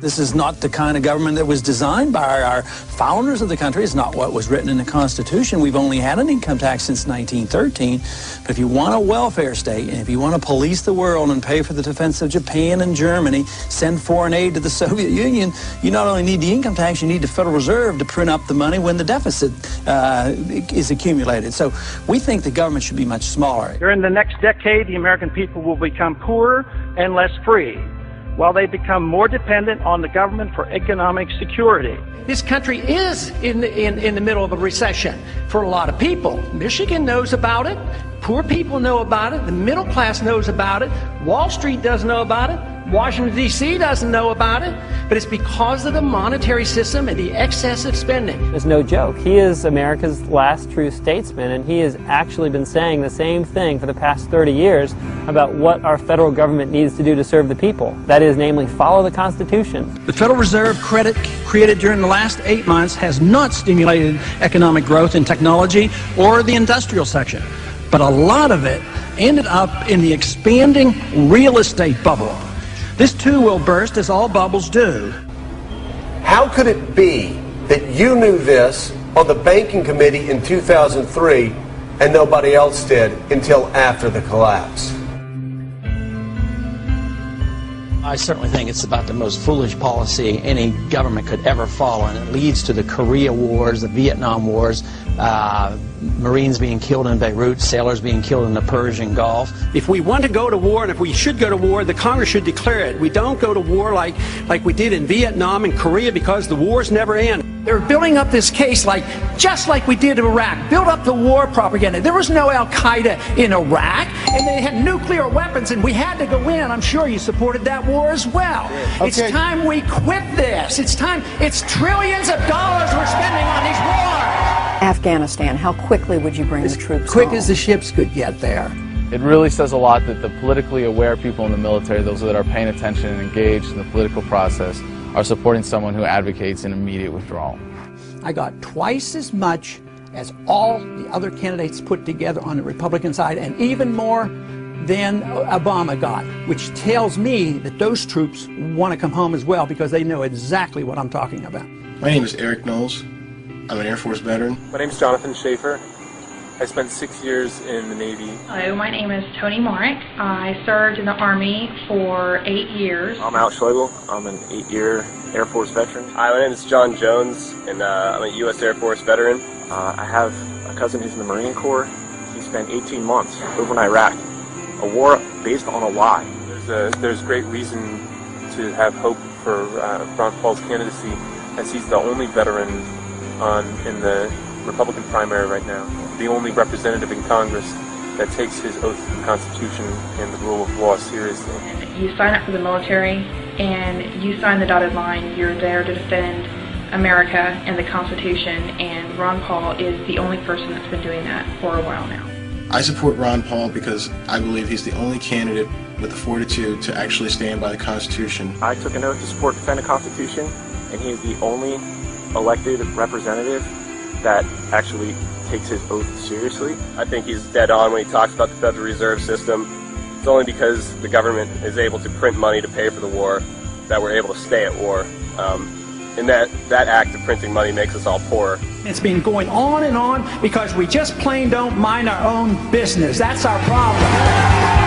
This is not the kind of government that was designed by our founders of the country. It's not what was written in the Constitution. We've only had an income tax since 1913. But if you want a welfare state, and if you want to police the world and pay for the defense of Japan and Germany, send foreign aid to the Soviet Union, you not only need the income tax, you need the Federal Reserve to print up the money when the deficit is accumulated. So we think the government should be much smaller. During the next decade, the American people will become poorer and less free, while they become more dependent on the government for economic security. This country is in the middle of a recession for a lot of people. Michigan knows about it. Poor people know about it. The middle class knows about it. Wall Street doesn't know about it. Washington, D.C. doesn't know about it. But it's because of the monetary system and the excessive spending. It's no joke. He is America's last true statesman, and he has actually been saying the same thing for the past 30 years about what our federal government needs to do to serve the people. That is, namely, follow the Constitution. The Federal Reserve credit created during the last 8 months has not stimulated economic growth in technology or the industrial section, but a lot of it ended up in the expanding real estate bubble. This too will burst, as all bubbles do. How could it be that you knew this on the banking committee in 2003 and nobody else did until after the collapse? I certainly think it's about the most foolish policy any government could ever follow, and it leads to the Korea Wars, the Vietnam Wars, Marines being killed in Beirut, sailors being killed in the Persian Gulf. If we want to go to war, and if we should go to war, the Congress should declare it. We don't go to war like we did in Vietnam and Korea, because the wars never end. They're building up this case just like we did in Iraq. Build up the war propaganda. There was no Al-Qaeda in Iraq, and they had nuclear weapons, and we had to go in. I'm sure you supported that war as well. Okay. It's time we quit this. It's time. It's trillions of dollars we're spending on these wars. Afghanistan, how quickly would you bring the troops As quick home? as the ships could get there. It really says a lot that the politically aware people in the military, those that are paying attention and engaged in the political process, are supporting someone who advocates an immediate withdrawal. I got twice as much as all the other candidates put together on the Republican side, and even more than Obama got, which tells me that those troops want to come home as well, because they know exactly what I'm talking about. My name is Eric Knowles. I'm an Air Force veteran. My name is Jonathan Schaefer. I spent 6 years in the Navy. Hello, my name is Tony Marek. I served in the Army for 8 years. I'm Al Schlegel. I'm an 8-year Air Force veteran. Hi, my name is John Jones, and I'm a U.S. Air Force veteran. I have a cousin who's in the Marine Corps. He spent 18 months over in Iraq. A war based on a lie. There's great reason to have hope for Ron Paul's candidacy, as he's the only veteran in the Republican primary right now. The only representative in Congress that takes his oath to the Constitution and the rule of law seriously. You sign up for the military and you sign the dotted line. You're there to defend America and the Constitution, and Ron Paul is the only person that's been doing that for a while now. I support Ron Paul because I believe he's the only candidate with the fortitude to actually stand by the Constitution. I took an oath to support and defend the Constitution, and he is the only elected representative that actually takes his oath seriously. I think he's dead on when he talks about the Federal Reserve System. It's only because the government is able to print money to pay for the war that we're able to stay at war. And that act of printing money makes us all poorer. It's been going on and on because we just plain don't mind our own business. That's our problem.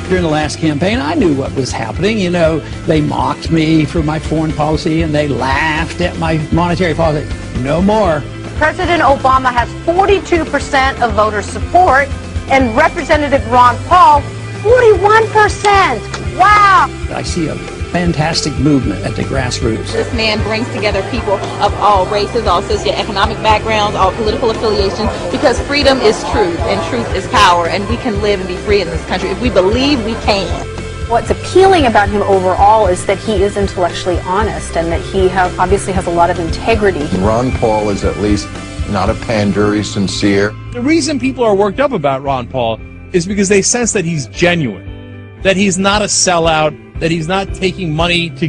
During the last campaign, I knew what was happening. You know, they mocked me for my foreign policy, and they laughed at my monetary policy. No more. President Obama has 42% of voter support, and Representative Ron Paul, 41%. Wow! I see a fantastic movement at the grassroots. This man brings together people of all races, all socioeconomic backgrounds, all political affiliations, because freedom is truth and truth is power, and we can live and be free in this country if we believe we can. What's appealing about him overall is that he is intellectually honest and that he obviously has a lot of integrity. Ron Paul is at least not a pander, he's sincere. The reason people are worked up about Ron Paul is because they sense that he's genuine, that he's not a sellout, that he's not taking money to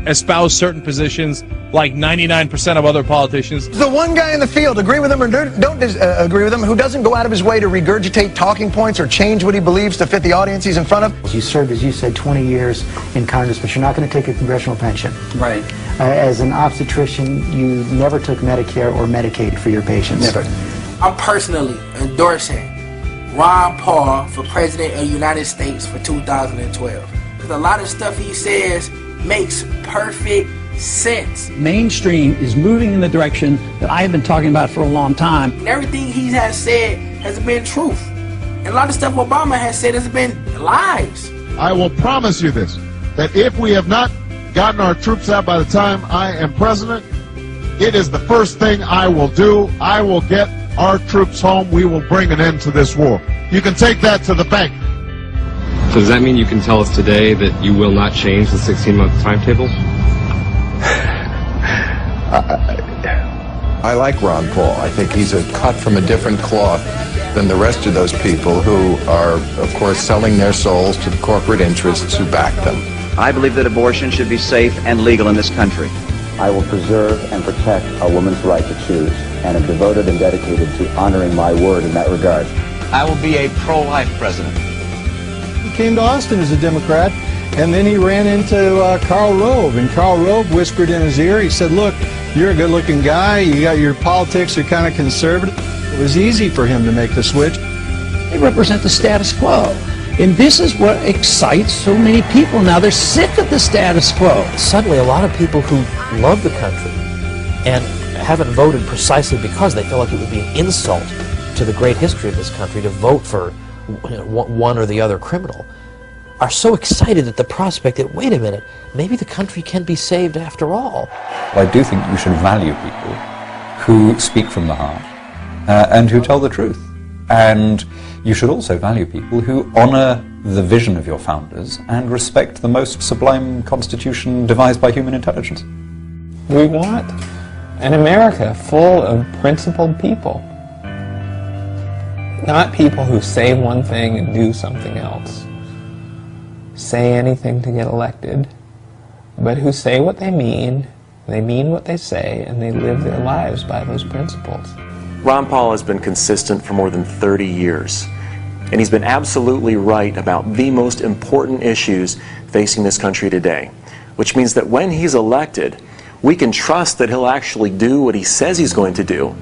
espouse certain positions like 99% of other politicians. The one guy in the field, agree with him or don't agree with him, who doesn't go out of his way to regurgitate talking points or change what he believes to fit the audience he's in front of. You served, as you said, 20 years in Congress, but you're not going to take a congressional pension. Right. As an obstetrician, you never took Medicare or Medicaid for your patients. Never. I'm personally endorsing Ron Paul for President of the United States for 2012. Because a lot of stuff he says makes perfect sense. Mainstream is moving in the direction that I have been talking about for a long time. And everything he has said has been truth. And a lot of stuff Obama has said has been lies. I will promise you this, that if we have not gotten our troops out by the time I am president, it is the first thing I will do. I will get our troops home. We will bring an end to this war. You can take that to the bank. So does that mean you can tell us today that you will not change the 16-month timetable? I like Ron Paul. I think he's a cut from a different cloth than the rest of those people who are, of course, selling their souls to the corporate interests who back them. I believe that abortion should be safe and legal in this country. I will preserve and protect a woman's right to choose, and am devoted and dedicated to honoring my word in that regard. I will be a pro-life president. He came to Austin as a Democrat, and then he ran into Karl Rove, and Karl Rove whispered in his ear, he said, look, you're a good-looking guy, you got your politics are kind of conservative. It was easy for him to make the switch. They represent the status quo. And this is what excites so many people now. They're sick of the status quo. Suddenly, a lot of people who love the country and haven't voted precisely because they feel like it would be an insult to the great history of this country to vote for one or the other criminal are so excited at the prospect that, wait a minute, maybe the country can be saved after all. I do think you should value people who speak from the heart and who tell the truth. And you should also value people who honor the vision of your founders and respect the most sublime constitution devised by human intelligence. We want an America full of principled people. Not people who say one thing and do something else. Say anything to get elected, but who say what they mean what they say, and they live their lives by those principles. Ron Paul has been consistent for more than 30 years, and he's been absolutely right about the most important issues facing this country today, which means that when he's elected, we can trust that he'll actually do what he says he's going to do,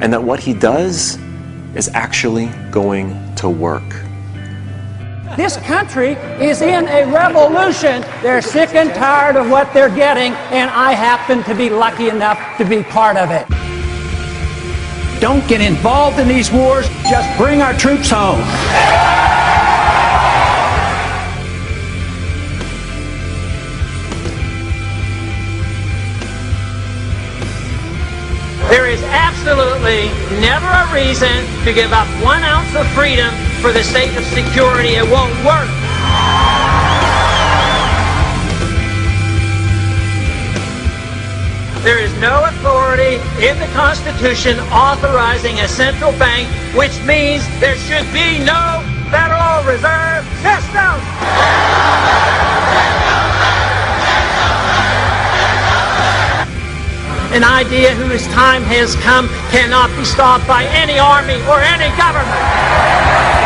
and that what he does is actually going to work. This country is in a revolution. They're sick and tired of what they're getting, and I happen to be lucky enough to be part of it. Don't get involved in these wars. Just bring our troops home. There is absolutely never a reason to give up 1 ounce of freedom for the sake of security. It won't work. There is no authority in the Constitution authorizing a central bank, which means there should be no Federal Reserve System. An idea whose time has come cannot be stopped by any army or any government.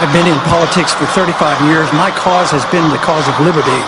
I've been in politics for 35 years. My cause has been the cause of liberty.